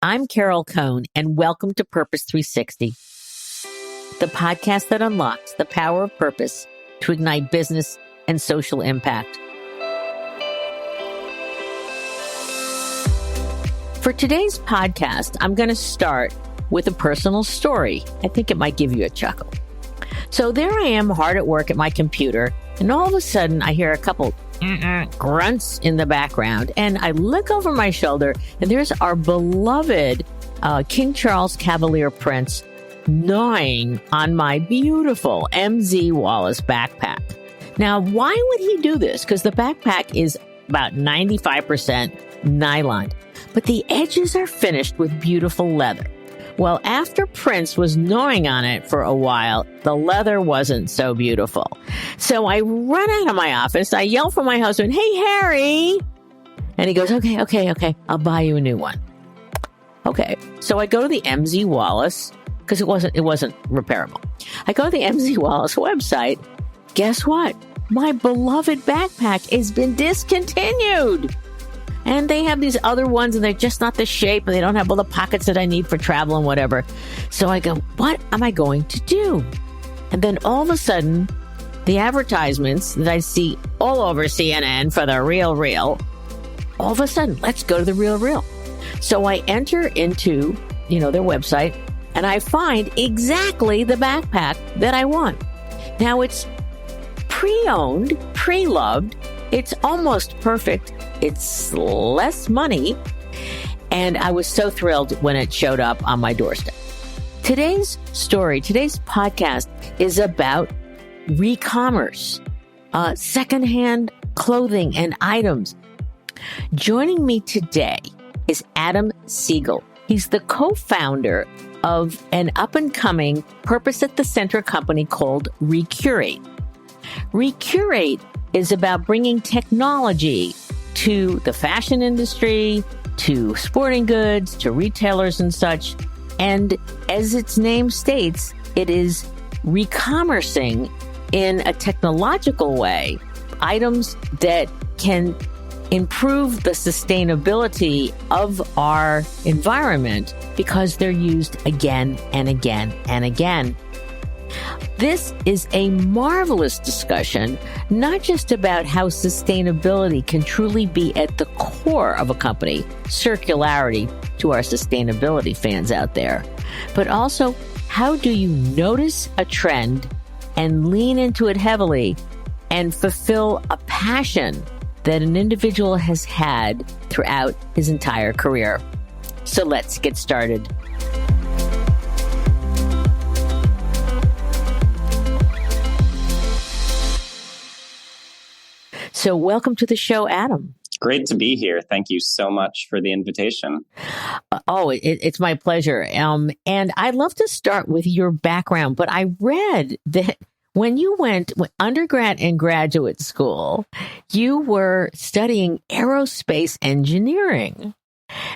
I'm Carol Cohn, and welcome to Purpose 360, the podcast that unlocks the power of purpose to ignite business and social impact. For today's podcast, I'm going to start with a personal story. I think it might give you a chuckle. So there I am, hard at work at my computer, and all of a sudden I hear a couple grunts in the background, and I look over my shoulder, and there's our beloved King Charles Cavalier Prince gnawing on my beautiful MZ Wallace backpack. Now, why would he do this? Because the backpack is about 95% nylon, but the edges are finished with beautiful leather. Well, after Prince was gnawing on it for a while, the leather wasn't so beautiful. So I run out of my office. I yell for my husband, "Hey, Harry!" And he goes, okay, I'll buy you a new one. Okay. So I go to the MZ Wallace, because it wasn't repairable. I go to the MZ Wallace website. Guess what? My beloved backpack has been discontinued. And they have these other ones, and they're just not the shape, and they don't have all the pockets that I need for travel and whatever. So I go, what am I going to do? And then all of a sudden, the advertisements that I see all over CNN for the Real, all of a sudden, let's go to the Real. So I enter into, their website, and I find exactly the backpack that I want. Now it's pre-owned, pre-loved. It's almost perfect. It's less money. And I was so thrilled when it showed up on my doorstep. Today's podcast is about Recommerce, secondhand clothing and items. Joining me today is Adam Siegel. He's the co-founder of an up-and-coming purpose at the center company called Recurate. Recurate is about bringing technology to the fashion industry, to sporting goods, to retailers and such. And as its name states, it is recommercing in a technological way items that can improve the sustainability of our environment because they're used again and again and again. This is a marvelous discussion, not just about how sustainability can truly be at the core of a company, circularity to our sustainability fans out there, but also how do you notice a trend and lean into it heavily and fulfill a passion that an individual has had throughout his entire career. So let's get started. So welcome to the show, Adam. Great to be here. Thank you so much for the invitation. It's my pleasure. And I'd love to start with your background, but I read that when you went undergrad and graduate school, you were studying aerospace engineering.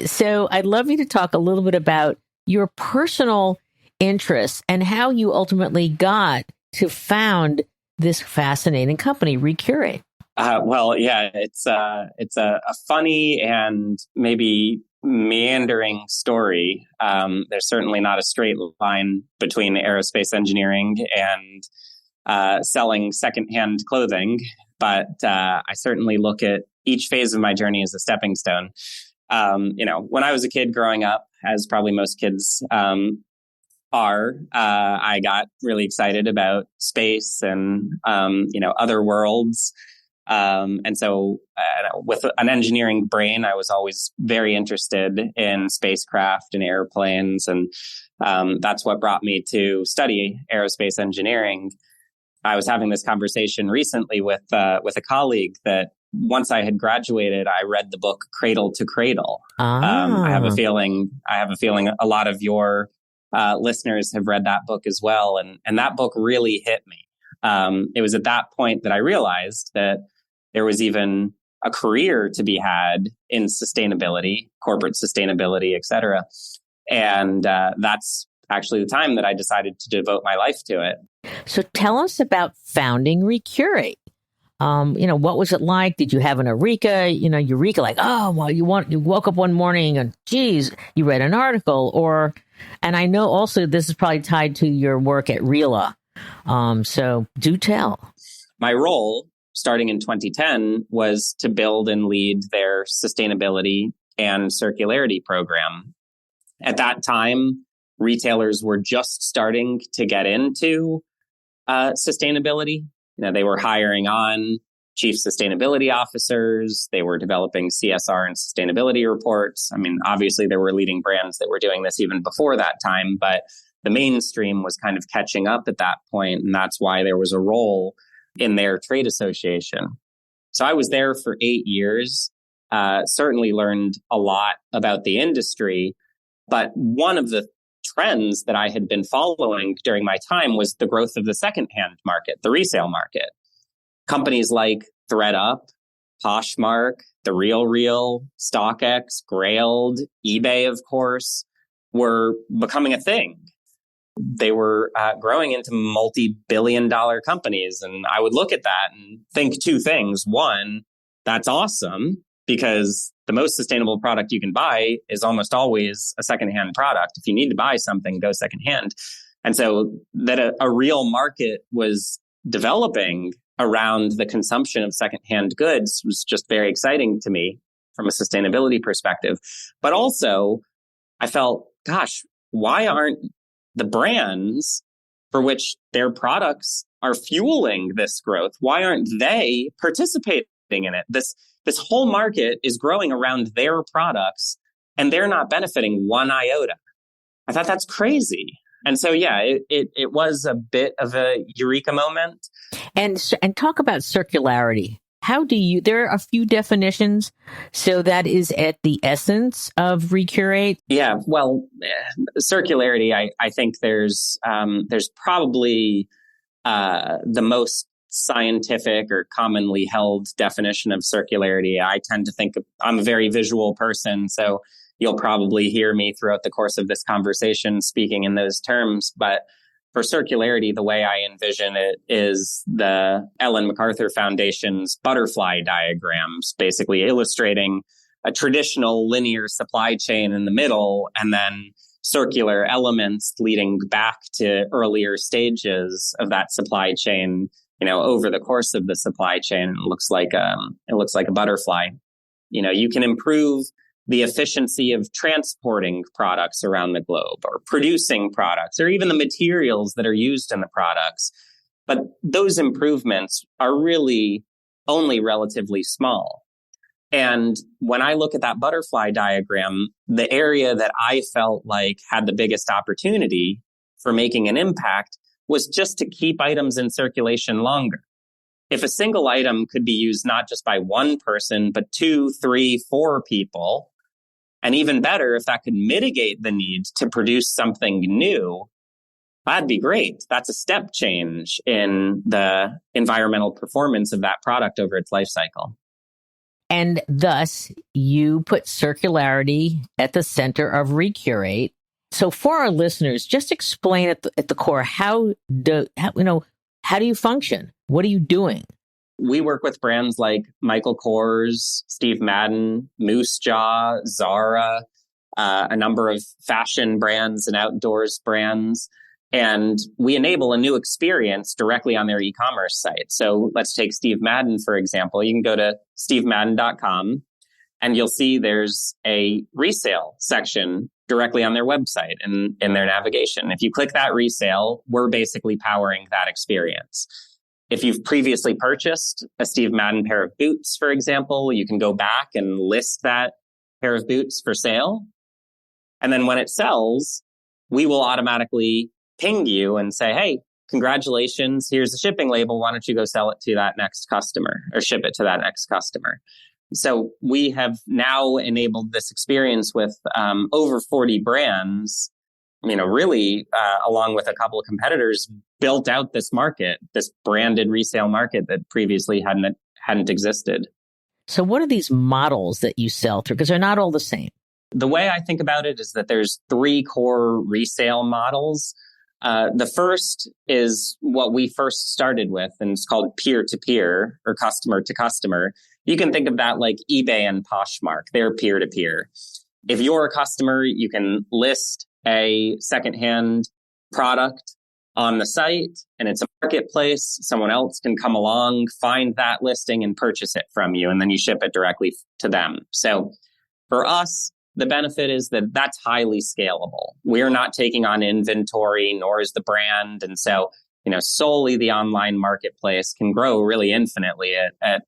So I'd love you to talk a little bit about your personal interests and how you ultimately got to found this fascinating company, Recurate. It's a funny and maybe meandering story. There's certainly not a straight line between aerospace engineering and selling secondhand clothing, but I certainly look at each phase of my journey as a stepping stone. When I was a kid growing up, as probably most kids I got really excited about space and other worlds. And so with an engineering brain, I was always very interested in spacecraft and airplanes. And that's what brought me to study aerospace engineering. I was having this conversation recently with a colleague that once I had graduated, I read the book Cradle to Cradle. I have a feeling a lot of your listeners have read that book as well. And that book really hit me. It was at that point that I realized that there was even a career to be had in sustainability, corporate sustainability, et cetera. And that's actually the time that I decided to devote my life to it. So tell us about founding Recurate. What was it like? Did you have an eureka, like, oh, well, you woke up one morning and geez, you read an article and I know also this is probably tied to your work at Rela. So do tell. My role starting in 2010 was to build and lead their sustainability and circularity program. At that time, retailers were just starting to get into sustainability. They were hiring on chief sustainability officers. They were developing CSR and sustainability reports. I mean, obviously, there were leading brands that were doing this even before that time, but the mainstream was kind of catching up at that point, and that's why there was a role in their trade association. So I was there for 8 years, certainly learned a lot about the industry, but one of the trends that I had been following during my time was the growth of the secondhand market, the resale market. Companies like ThredUp, Poshmark, The RealReal, StockX, Grailed, eBay, of course, were becoming a thing. They were growing into multi-billion-dollar companies. And I would look at that and think two things. One, that's awesome because the most sustainable product you can buy is almost always a secondhand product. If you need to buy something, go secondhand. And so that a real market was developing around the consumption of secondhand goods was just very exciting to me from a sustainability perspective. But also, I felt, gosh, why aren't the brands for which their products are fueling this growth, why aren't they participating in it? This whole market is growing around their products and they're not benefiting one iota. I thought that's crazy. And so, yeah, it was a bit of a eureka moment. And talk about circularity. There are a few definitions. So that is at the essence of Recurate. Yeah, well, circularity, I think there's probably the most scientific or commonly held definition of circularity. I tend to think I'm a very visual person, so you'll probably hear me throughout the course of this conversation speaking in those terms. But for circularity, the way I envision it is the Ellen MacArthur Foundation's butterfly diagrams, basically illustrating a traditional linear supply chain in the middle and then circular elements leading back to earlier stages of that supply chain, over the course of the supply chain. It looks like a butterfly. You can improve the efficiency of transporting products around the globe or producing products or even the materials that are used in the products. But those improvements are really only relatively small. And when I look at that butterfly diagram, the area that I felt like had the biggest opportunity for making an impact was just to keep items in circulation longer. If a single item could be used not just by one person, but 2, 3, 4 people, and even better, if that could mitigate the need to produce something new, that'd be great. That's a step change in the environmental performance of that product over its life cycle. And thus, you put circularity at the center of Recurate. So for our listeners, just explain at the core, how do you function? What are you doing? We work with brands like Michael Kors, Steve Madden, Moose Jaw, Zara, a number of fashion brands and outdoors brands. And we enable a new experience directly on their e-commerce site. So let's take Steve Madden, for example. You can go to stevemadden.com and you'll see there's a resale section directly on their website and in their navigation. If you click that resale, we're basically powering that experience. If you've previously purchased a Steve Madden pair of boots, for example, you can go back and list that pair of boots for sale. And then when it sells, we will automatically ping you and say, hey, congratulations, here's the shipping label. Why don't you go sell it to that next customer or ship it to that next customer? So we have now enabled this experience with over 40 brands, really, along with a couple of competitors, built out this market, this branded resale market that previously hadn't existed. So what are these models that you sell through? Because they're not all the same. The way I think about it is that there's 3 core resale models. The first is what we first started with, and it's called peer-to-peer or customer-to-customer. You can think of that like eBay and Poshmark. They're peer-to-peer. If you're a customer, you can list a secondhand product on the site, and it's a marketplace. Someone else can come along, find that listing, and purchase it from you, and then you ship it directly to them. So for us, the benefit is that that's highly scalable. We're not taking on inventory, nor is the brand. And so, solely the online marketplace can grow really infinitely at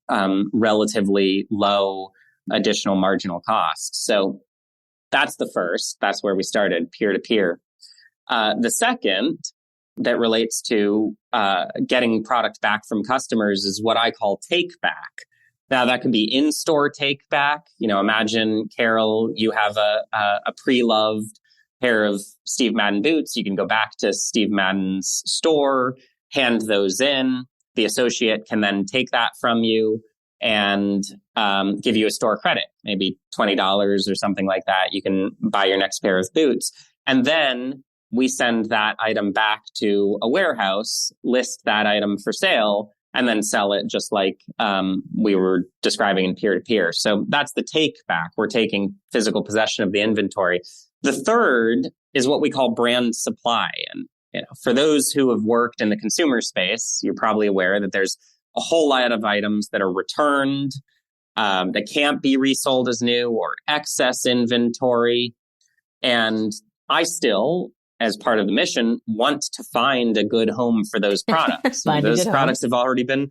relatively low additional marginal costs. So that's the first. That's where we started, peer-to-peer. The second that relates to getting product back from customers is what I call take back. Now, that could be in-store take back. Imagine, Carol, you have a pre-loved pair of Steve Madden boots. You can go back to Steve Madden's store, hand those in. The associate can then take that from you and give you a store credit, maybe $20 or something like that. You can buy your next pair of boots. And then we send that item back to a warehouse, list that item for sale, and then sell it just like we were describing in peer-to-peer. So that's the take back. We're taking physical possession of the inventory. The third is what we call brand supply. And for those who have worked in the consumer space, you're probably aware that there's a whole lot of items that are returned, that can't be resold as new, or excess inventory. And I still, as part of the mission, want to find a good home for those products. Those products have already been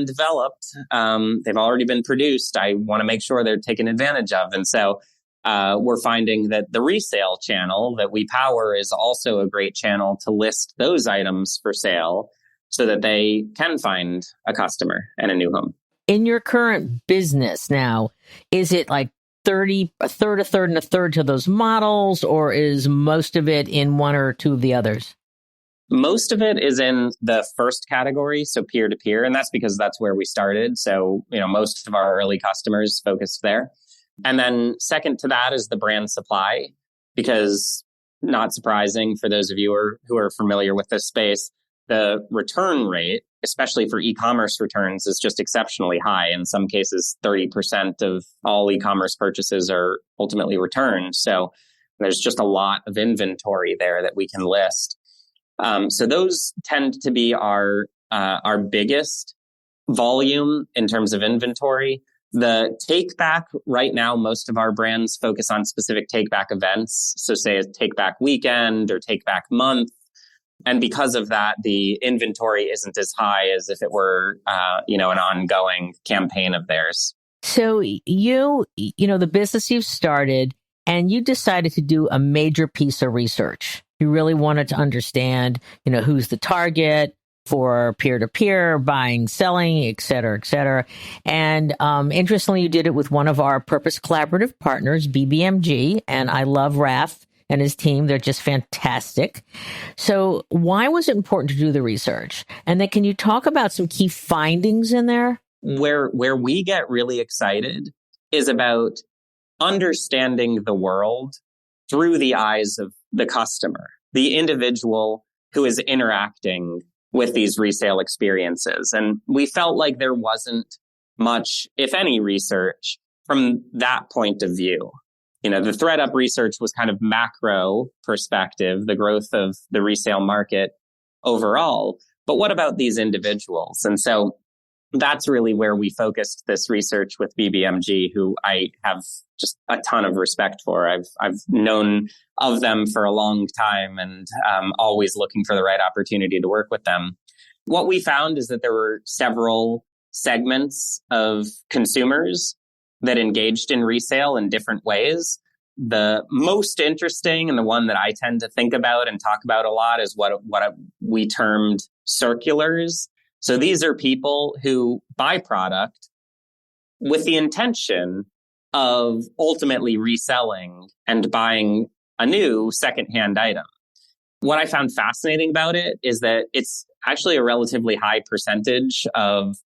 developed. They've already been produced. I want to make sure they're taken advantage of. And so we're finding that the resale channel that we power is also a great channel to list those items for sale so that they can find a customer and a new home. In your current business now, is it like a third, and a third to those models, or is most of it in one or two of the others? Most of it is in the first category, so peer-to-peer, and that's because that's where we started. So, most of our early customers focused there. And then second to that is the brand supply, because not surprising for those of you who are familiar with this space, the return rate, especially for e-commerce returns, is just exceptionally high. In some cases, 30% of all e-commerce purchases are ultimately returned. So there's just a lot of inventory there that we can list. So those tend to be our biggest volume in terms of inventory. The take back right now, most of our brands focus on specific take back events. So say a take back weekend or take back month. And because of that, the inventory isn't as high as if it were, an ongoing campaign of theirs. So the business you've started, and you decided to do a major piece of research. You really wanted to understand, who's the target for peer-to-peer, buying, selling, et cetera, et cetera. And interestingly, you did it with one of our Purpose Collaborative partners, BBMG, and I love Raph and his team. They're just fantastic. So why was it important to do the research? And then can you talk about some key findings in there? Where we get really excited is about understanding the world through the eyes of the customer, the individual who is interacting with these resale experiences. And we felt like there wasn't much, if any, research from that point of view. The ThreadUp research was kind of macro perspective, the growth of the resale market overall. But what about these individuals? And so that's really where we focused this research with BBMG, who I have just a ton of respect for. I've known of them for a long time and always looking for the right opportunity to work with them. What we found is that there were several segments of consumers that engaged in resale in different ways. The most interesting and the one that I tend to think about and talk about a lot is what we termed circulars. So these are people who buy product with the intention of ultimately reselling and buying a new secondhand item. What I found fascinating about it is that it's actually a relatively high percentage of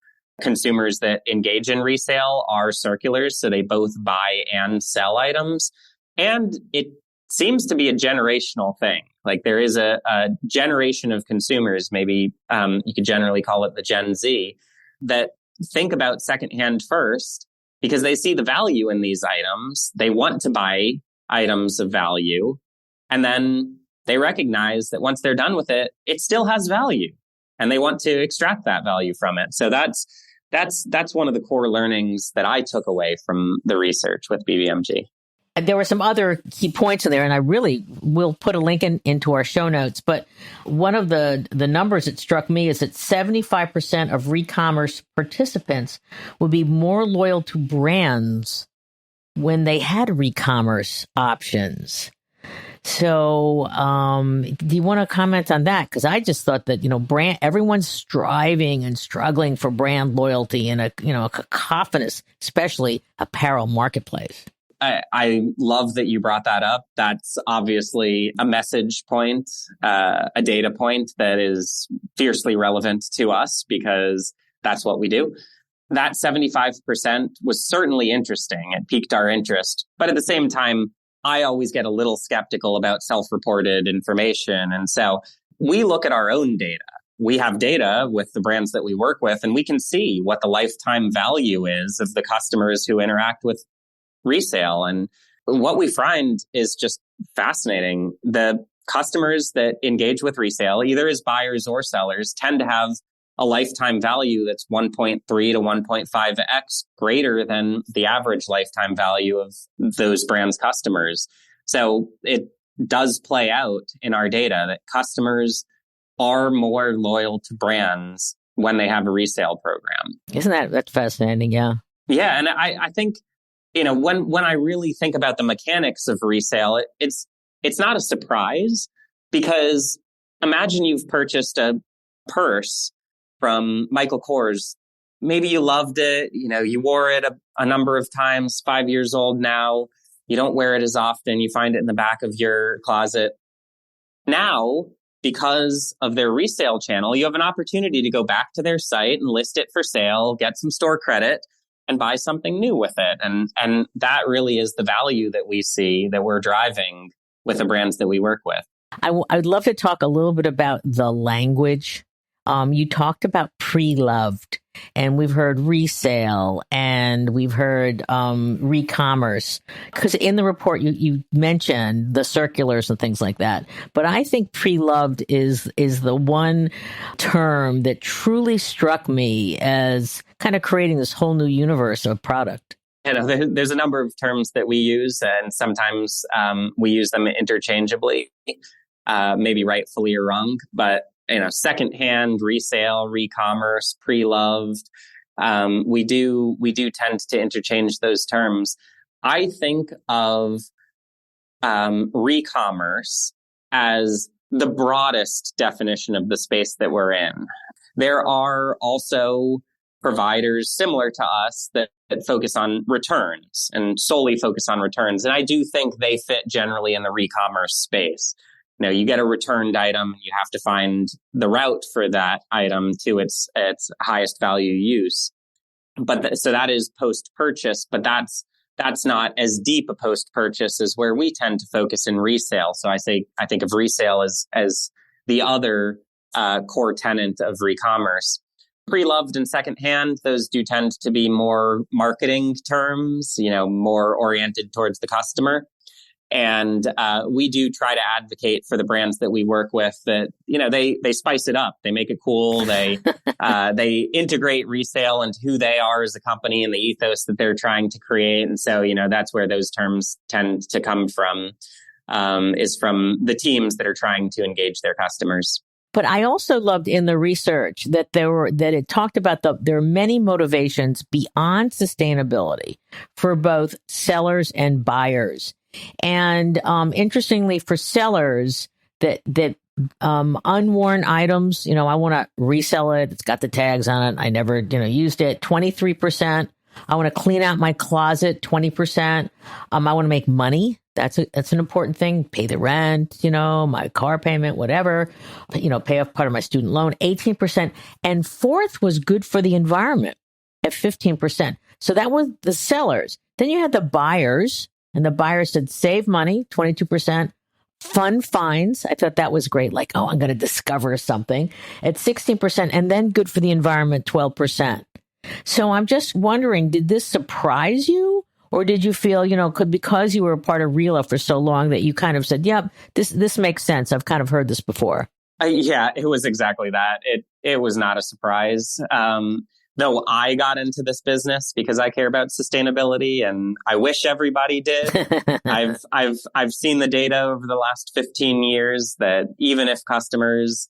consumers that engage in resale are circulars. So they both buy and sell items. And it seems to be a generational thing. Like there is a generation of consumers, maybe you could generally call it the Gen Z, that think about secondhand first because they see the value in these items. They want to buy items of value. And then they recognize that once they're done with it, it still has value and they want to extract that value from it. So that's one of the core learnings that I took away from the research with BBMG. There were some other key points in there, and I really will put a link into our show notes. But one of the numbers that struck me is that 75% of Recommerce participants would be more loyal to brands when they had Recommerce options. So do you want to comment on that? Because I just thought that, everyone's striving and struggling for brand loyalty in a cacophonous, especially apparel marketplace. I love that you brought that up. That's obviously a message point, a data point that is fiercely relevant to us because that's what we do. That 75% was certainly interesting. It piqued our interest. But at the same time, I always get a little skeptical about self-reported information. And so we look at our own data. We have data with the brands that we work with, and we can see what the lifetime value is of the customers who interact with resale. And what we find is just fascinating. The customers that engage with resale, either as buyers or sellers, tend to have a lifetime value that's 1.3 to 1.5x greater than the average lifetime value of those brands' customers. So it does play out in our data that customers are more loyal to brands when they have a resale program. That's fascinating? Yeah. Yeah. And I think, when I really think about the mechanics of resale, it's not a surprise because imagine you've purchased a purse from Michael Kors. Maybe you loved it. You wore it a number of times, 5 years old now. You don't wear it as often. You find it in the back of your closet. Now, because of their resale channel, you have an opportunity to go back to their site and list it for sale, get some store credit, and buy something new with it. And that really is the value that we see that we're driving with the brands that we work with. I'd love to talk a little bit about the language. You talked about pre-loved, and we've heard resale, and we've heard Recommerce. Because in the report, you mentioned the circulars and things like that. But I think pre-loved is the one term that truly struck me as kind of creating this whole new universe of product. There's a number of terms that we use, and sometimes we use them interchangeably, maybe rightfully or wrong, but secondhand, resale, Recommerce, pre-loved. We do tend to interchange those terms. I think of Recommerce as the broadest definition of the space that we're in. There are also providers similar to us that focus on returns and solely focus on returns. And I do think they fit generally in the Recommerce space. You get a returned item, you have to find the route for that item to its highest value use. But so that is post-purchase, but that's not as deep a post-purchase as where we tend to focus in resale. So I think of resale as the other core tenet of Recommerce. Pre-loved and secondhand, those do tend to be more marketing terms, more oriented towards the customer. And we do try to advocate for the brands that we work with that, they spice it up. They make it cool. They integrate resale into who they are as a company and the ethos that they're trying to create. And so, that's where those terms tend to come from, is from the teams that are trying to engage their customers. But I also loved in the research that it talked about there are many motivations beyond sustainability for both sellers and buyers. And interestingly, for sellers, that unworn items, I want to resell it. It's got the tags on it. I never, used it. 23%. I want to clean out my closet. 20%. I want to make money. That's an important thing. Pay the rent, my car payment, whatever. Pay off part of my student loan. 18%. And fourth was good for the environment at 15%. So that was the sellers. Then you had the buyers. And the buyer said, save money, 22%, fun finds. I thought that was great. Like, oh, I'm going to discover something at 16%, and then good for the environment, 12%. So I'm just wondering, did this surprise you? Or did you feel, because you were a part of RELA for so long that you kind of said, yep, this makes sense. I've kind of heard this before. Yeah, it was exactly that. It was not a surprise. Though I got into this business because I care about sustainability, and I wish everybody did. I've seen the data over the last 15 years that even if customers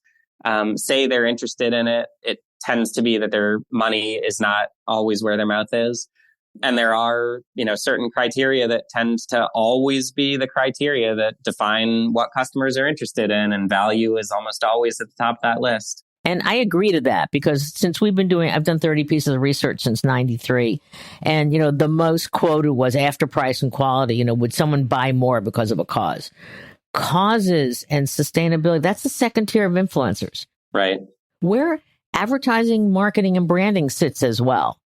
say they're interested in it, it tends to be that their money is not always where their mouth is. And there are, certain criteria that tend to always be the criteria that define what customers are interested in, and value is almost always at the top of that list. And I agree to that, because since I've done 30 pieces of research since 93. And, the most quoted was after price and quality, would someone buy more because of a cause? Causes and sustainability, that's the second tier of influencers. Right. Where advertising, marketing, and branding sits as well.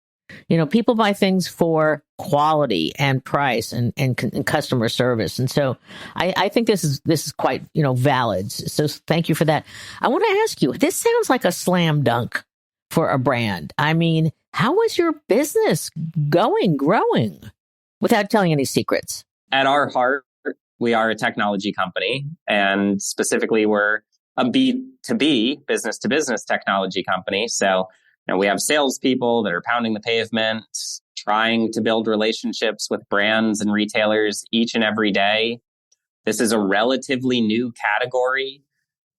People buy things for quality and price and customer service. And so I think this is quite, valid. So thank you for that. I want to ask you, this sounds like a slam dunk for a brand. I mean, how is your business growing without telling any secrets? At our heart, we are a technology company, and specifically we're a B2B, business to business technology company. So we have salespeople that are pounding the pavement, trying to build relationships with brands and retailers each and every day. This is a relatively new category.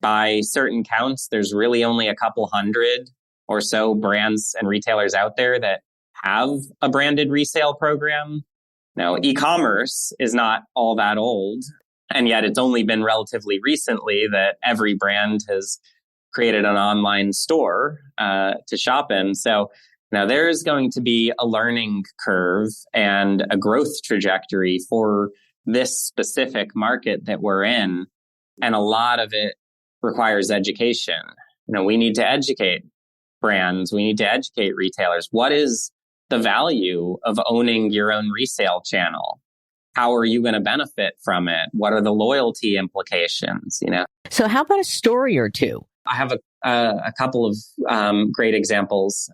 By certain counts, there's really only a couple hundred or so brands and retailers out there that have a branded resale program. Now, e-commerce is not all that old, and yet it's only been relatively recently that every brand has created an online store to shop in. So now there's going to be a learning curve and a growth trajectory for this specific market that we're in. And a lot of it requires education. We need to educate brands. We need to educate retailers. What is the value of owning your own resale channel? How are you going to benefit from it? What are the loyalty implications? So how about a story or two? I have a couple of great examples.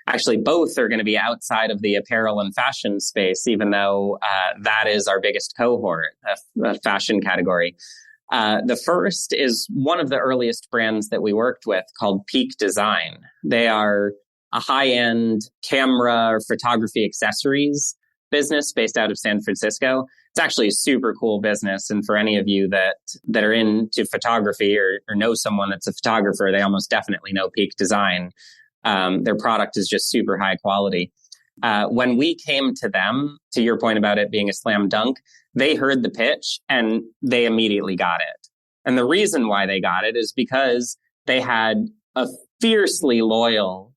Actually, both are going to be outside of the apparel and fashion space, even though that is our biggest cohort, a fashion category. The first is one of the earliest brands that we worked with, called Peak Design. They are a high-end camera or photography accessories business based out of San Francisco. It's actually a super cool business. And for any of you that are into photography or know someone that's a photographer, they almost definitely know Peak Design. Their product is just super high quality. When we came to them, to your point about it being a slam dunk, they heard the pitch and they immediately got it. And the reason why they got it is because they had a fiercely loyal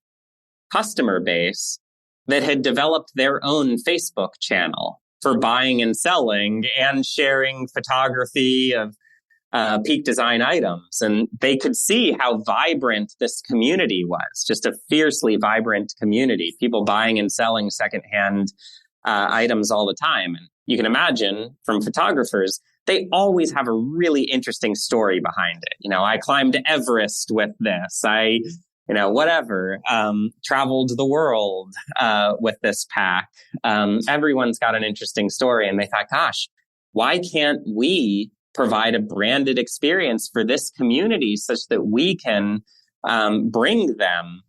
customer base that had developed their own Facebook channel for buying and selling and sharing photography of Peak Design items. And they could see how vibrant this community was, just a fiercely vibrant community, people buying and selling secondhand items all the time. And you can imagine from photographers, they always have a really interesting story behind it. I climbed Everest with this. Traveled the world with this pack. Everyone's got an interesting story. And they thought, gosh, why can't we provide a branded experience for this community such that we can bring them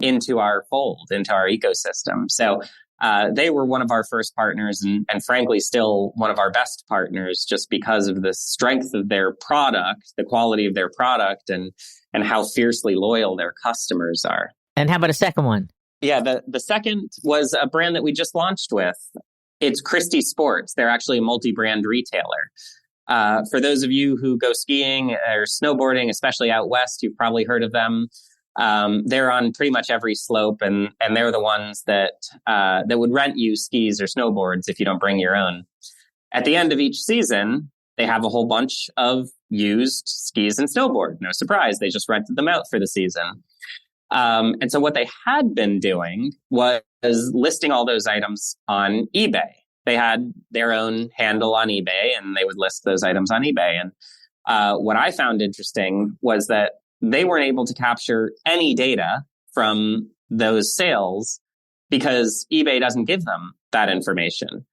into our fold, into our ecosystem? So they were one of our first partners and frankly, still one of our best partners, just because of the strength of their product, the quality of their product, and how fiercely loyal their customers are. And how about a second one? Yeah, the second was a brand that we just launched with. It's Christie Sports. They're actually a multi-brand retailer. For those of you who go skiing or snowboarding, especially out west, you've probably heard of them. They're on pretty much every slope, and they're the ones that would rent you skis or snowboards if you don't bring your own. At the end of each season, they have a whole bunch of used skis and snowboard. No surprise, they just rented them out for the season. And so what they had been doing was listing all those items on eBay. they had their own handle on eBay and they would list those items on eBay. And what I found interesting was that they weren't able to capture any data from those sales because eBay doesn't give them that information.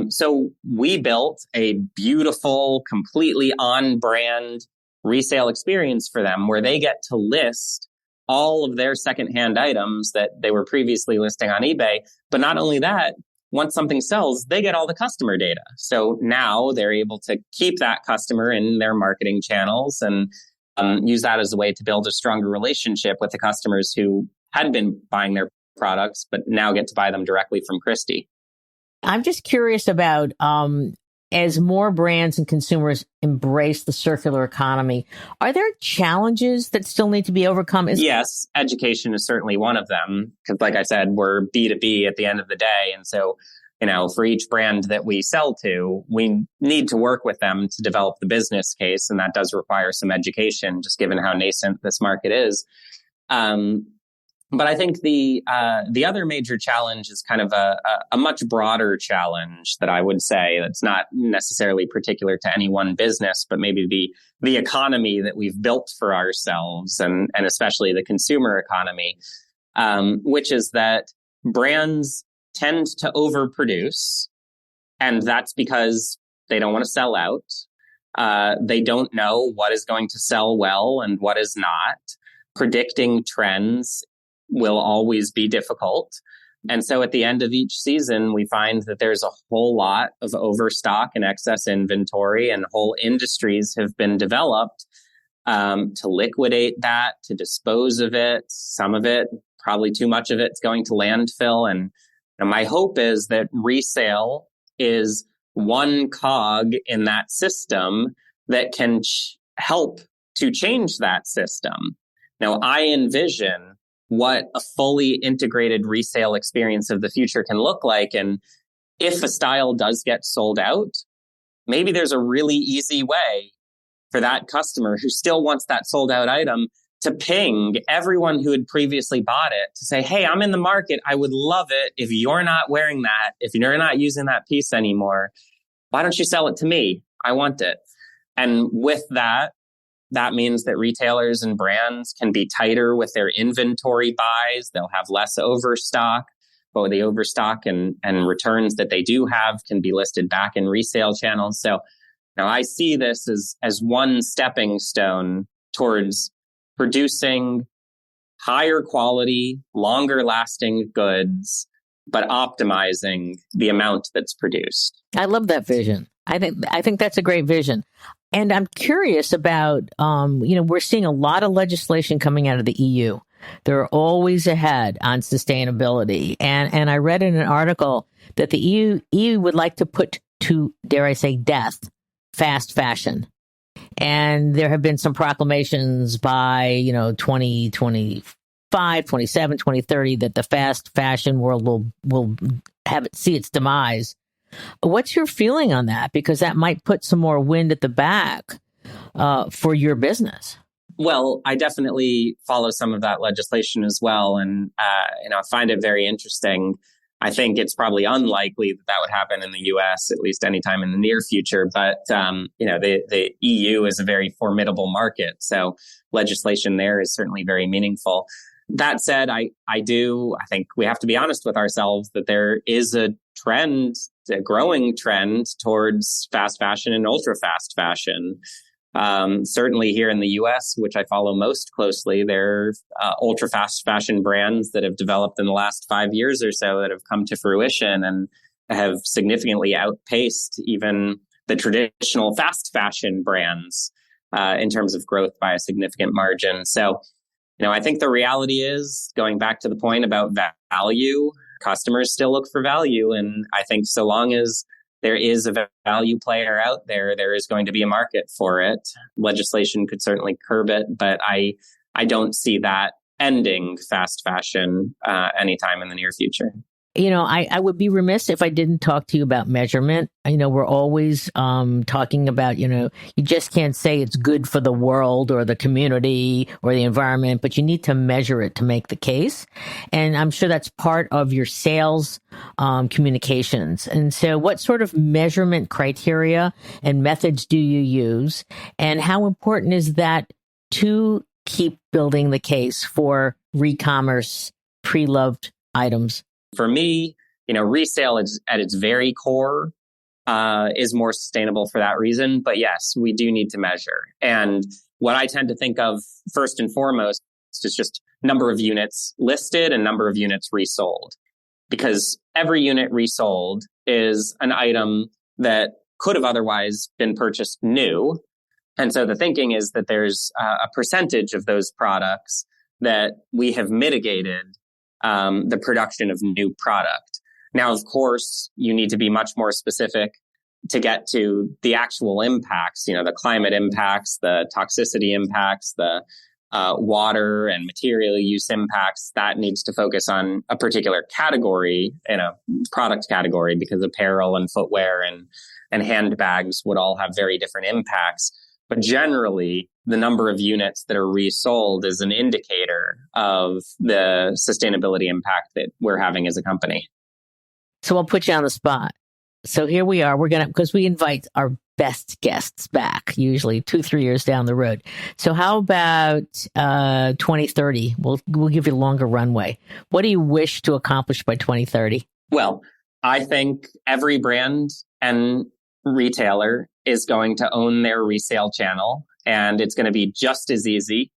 So we built a beautiful, completely on-brand resale experience for them where they get to list all of their secondhand items that they were previously listing on eBay. But not only that, once something sells, they get all the customer data. So now they're able to keep that customer in their marketing channels and use that as a way to build a stronger relationship with the customers who had been buying their products, but now get to buy them directly from Christie. I'm just curious about as more brands and consumers embrace the circular economy, are there challenges that still need to be overcome? Yes, education is certainly one of them. Because like I said, we're B2B at the end of the day. And so, for each brand that we sell to, we need to work with them to develop the business case. And that does require some education, just given how nascent this market is. But I think the other major challenge is kind of a much broader challenge that I would say that's not necessarily particular to any one business, but maybe the economy that we've built for ourselves and especially the consumer economy, which is that brands tend to overproduce. And that's because they don't want to sell out. They don't know what is going to sell well and what is not. Predicting trends will always be difficult. And so at the end of each season, we find that there's a whole lot of overstock and excess inventory, and whole industries have been developed to liquidate that, to dispose of it. Some of it, probably too much of it, is going to landfill. And my hope is that resale is one cog in that system that can help to change that system. Now, I envision what a fully integrated resale experience of the future can look like. And if a style does get sold out, maybe there's a really easy way for that customer who still wants that sold out item to ping everyone who had previously bought it to say, hey, I'm in the market. I would love it if you're not wearing that, if you're not using that piece anymore. Why don't you sell it to me? I want it. And with that means that retailers and brands can be tighter with their inventory buys. They'll have less overstock, but the overstock and returns that they do have can be listed back in resale channels. So now I see this as one stepping stone towards producing higher quality, longer lasting goods, but optimizing the amount that's produced. I love that vision. I think that's a great vision. And I'm curious about, we're seeing a lot of legislation coming out of the EU. They're always ahead on sustainability. And I read in an article that the EU would like to put to, dare I say, death, fast fashion. And there have been some proclamations by, 2025, 27, 2030, that the fast fashion world will see its demise. What's your feeling on that? Because that might put some more wind at the back for your business. Well, I definitely follow some of that legislation as well. And, I find it very interesting. I think it's probably unlikely that would happen in the US, at least anytime in the near future. But, the EU is a very formidable market. So legislation there is certainly very meaningful. That said, I think we have to be honest with ourselves that there is a growing trend towards fast fashion and ultra fast fashion. Certainly here in the US, which I follow most closely, there are ultra fast fashion brands that have developed in the last 5 years or so that have come to fruition and have significantly outpaced even the traditional fast fashion brands in terms of growth by a significant margin. So, I think the reality is, going back to the point about value, customers still look for value. And I think so long as there is a value player out there, there is going to be a market for it. Legislation could certainly curb it, but I don't see that ending fast fashion anytime in the near future. I would be remiss if I didn't talk to you about measurement. We're always talking about, you just can't say it's good for the world or the community or the environment, but you need to measure it to make the case. And I'm sure that's part of your sales communications. And so what sort of measurement criteria and methods do you use? And how important is that to keep building the case for Recommerce pre-loved items? For me, resale is, at its very core is more sustainable for that reason. But yes, we do need to measure. And what I tend to think of first and foremost is just number of units listed and number of units resold. Because every unit resold is an item that could have otherwise been purchased new. And so the thinking is that there's a percentage of those products that we have mitigated the production of new product. Now, of course, you need to be much more specific to get to the actual impacts, the climate impacts, the toxicity impacts, the water and material use impacts. That needs to focus on a particular category in a product category, because apparel and footwear and handbags would all have very different impacts. But generally, the number of units that are resold is an indicator of the sustainability impact that we're having as a company. So I'll put you on the spot. So here we are. Because we invite our best guests back, usually 2-3 years down the road. So how about 2030? We'll give you a longer runway. What do you wish to accomplish by 2030? Well, I think every brand and retailer is going to own their resale channel, and it's going to be just as easy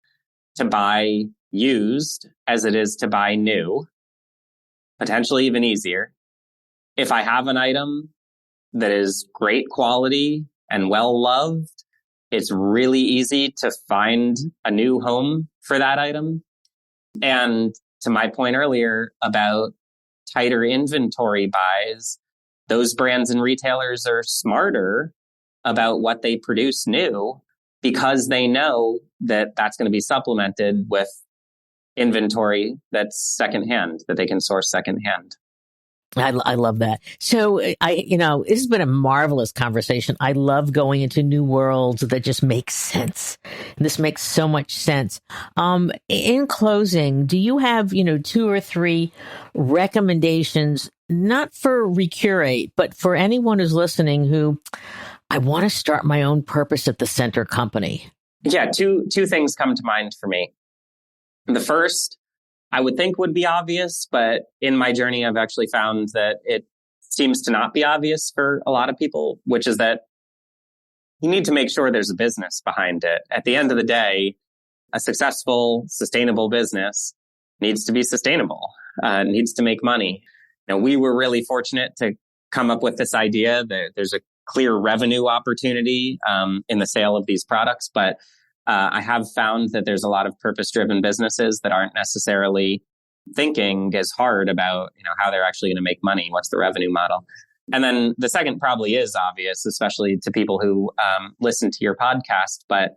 to buy used as it is to buy new, potentially even easier. If I have an item that is great quality and well loved, it's really easy to find a new home for that item. And to my point earlier about tighter inventory buys, those brands and retailers are smarter about what they produce new, because they know that that's going to be supplemented with inventory that's secondhand, that they can source secondhand. I love that. So this has been a marvelous conversation. I love going into new worlds that just make sense. And this makes so much sense. In closing, do you have, 2 or 3 recommendations, not for Recurate, but for anyone who's listening who, I want to start my own purpose at the center company? Yeah, two things come to mind for me. The first, I would think would be obvious, but in my journey, I've actually found that it seems to not be obvious for a lot of people, which is that you need to make sure there's a business behind it. At the end of the day, a successful, sustainable business needs to be sustainable, needs to make money. We were really fortunate to come up with this idea that there's a clear revenue opportunity in the sale of these products, but I have found that there's a lot of purpose-driven businesses that aren't necessarily thinking as hard about, how they're actually going to make money. What's the revenue model? And then the second probably is obvious, especially to people who listen to your podcast, but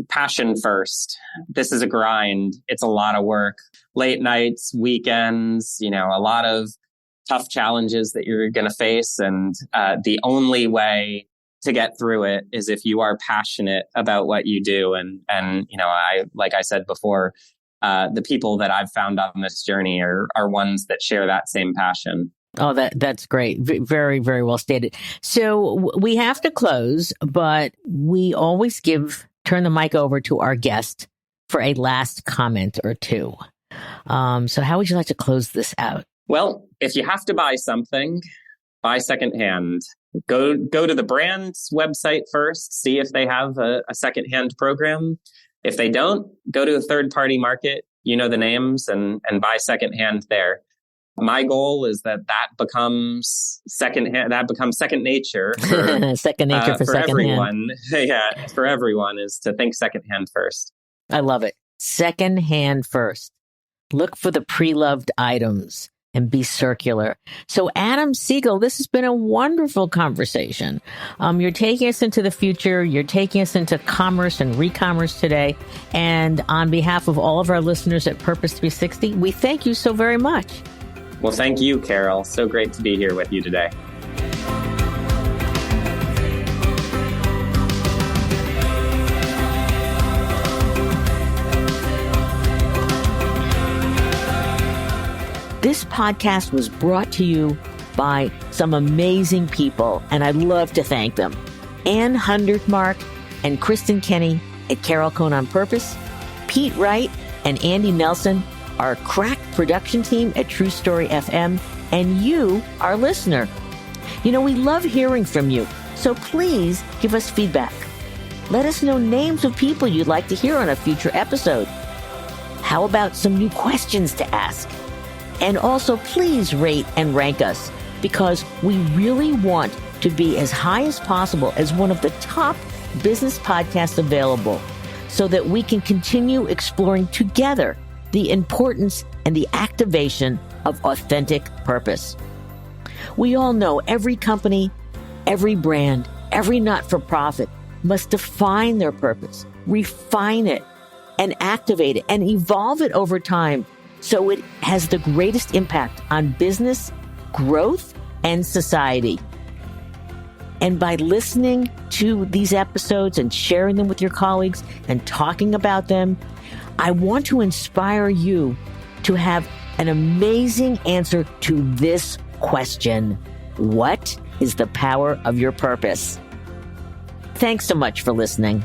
passion first. This is a grind. It's a lot of work. Late nights, weekends, a lot of tough challenges that you're going to face. And the only way to get through it is if you are passionate about what you do. And like I said before, the people that I've found on this journey are ones that share that same passion. Oh, that's great. Very, very well stated. So we have to close, but we always turn the mic over to our guest for a last comment or two. So how would you like to close this out? Well, if you have to buy something, buy secondhand. Go to the brand's website first, see if they have a secondhand program. If they don't, go to a third-party market, the names, and buy secondhand there. My goal is that becomes secondhand. That becomes second nature. For, second nature for everyone. Yeah, for everyone is to think secondhand first. I love it. Secondhand first. Look for the pre-loved items and be circular. So Adam Siegel, this has been a wonderful conversation. You're taking us into the future. You're taking us into commerce and recommerce today. And on behalf of all of our listeners at Purpose 360, we thank you so very much. Well, thank you, Carol. So great to be here with you today. This podcast was brought to you by some amazing people, and I'd love to thank them. Ann Hundertmark and Kristen Kenny at Carol Cone on Purpose, Pete Wright and Andy Nelson, our crack production team at True Story FM, and you, our listener. We love hearing from you, so please give us feedback. Let us know names of people you'd like to hear on a future episode. How about some new questions to ask? And also, please rate and rank us, because we really want to be as high as possible as one of the top business podcasts available, so that we can continue exploring together the importance and the activation of authentic purpose. We all know every company, every brand, every not-for-profit must define their purpose, refine it, and activate it, and evolve it over time, so it has the greatest impact on business, growth, and society. And by listening to these episodes and sharing them with your colleagues and talking about them, I want to inspire you to have an amazing answer to this question: what is the power of your purpose? Thanks so much for listening.